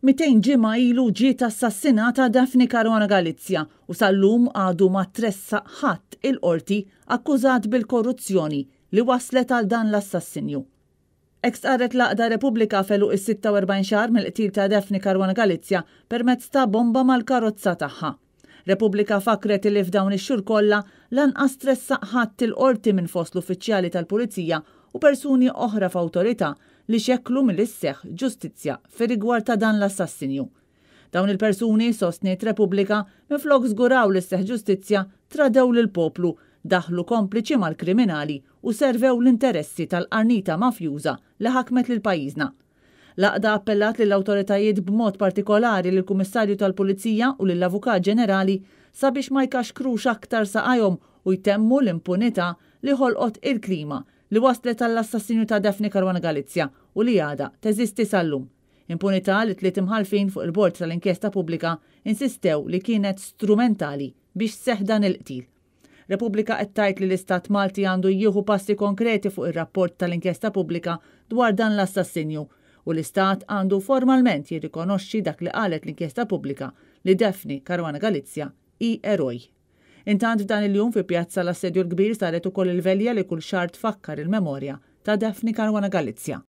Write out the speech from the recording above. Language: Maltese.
200 ġimgħa ilu ġiet assassinata Daphne Caruana Galizia u sal-lum għadu ma tressaq ħadd il-qorti akkużat bil-korruzzjoni li waslet għal dan l-assassinju. Ek saret l-Aqda Repubblika feluq is-46 xahar mill-qtil ta' Daphne Caruana Galizia permezz ta' bomba mal-karozza tagħha. Repubblika fakret li f'dawn ix-xhur kollha lanqas tressaq ħadd il-qorti minn fost l-uffiċjali tal-Pulizija u persuni oħra f'awtorità li xekklu mill-isseħħ ġustizzja fir-rigward ta' dan l-assassinju. Dawn il-persuni, sostniet Repubblika, minflok żguraw l-isseħħ ġustizzja tradew lill-poplu, daħlu kompliċi mal-kriminali u servew l-interessi tal-qarnita mafjuża li ħakmet lil pajjiżna. L-Aqda appellat lill-awtoritajiet b'mod partikolari lill-Kummissarju tal-Pulizija u lill-Avukat Ġenerali sabiex ma jkaxkrux aktar saqajhom u jtemmu l-impunità li ħolqot il-klima li waslet għall-assassinju ta' Daphne Caruana Galizia u li għada teżisti sal-lum. Impunità li tliet imħalfin fuq il-bord tal-inkjesta pubblika insistew li kienet strumentali biex seħħ dan il-qtil. Repubblika qed tgħid li l-Istat Malti għandu jieħu passi konkreti fuq ir-rapport tal-inkjesta pubblika dwar dan l-assassinju u l-Istat għandu formalment jirrikonoxxi dak li qalet l-inkjesta pubblika li Daphne Caruana Galizia hi eroj. Intant f'dan il-jum fi pjazza l-assedju l-kbir saret ukoll il-velja li kull xahar tfakkar il-memorja ta' Daphne Caruana Galizia.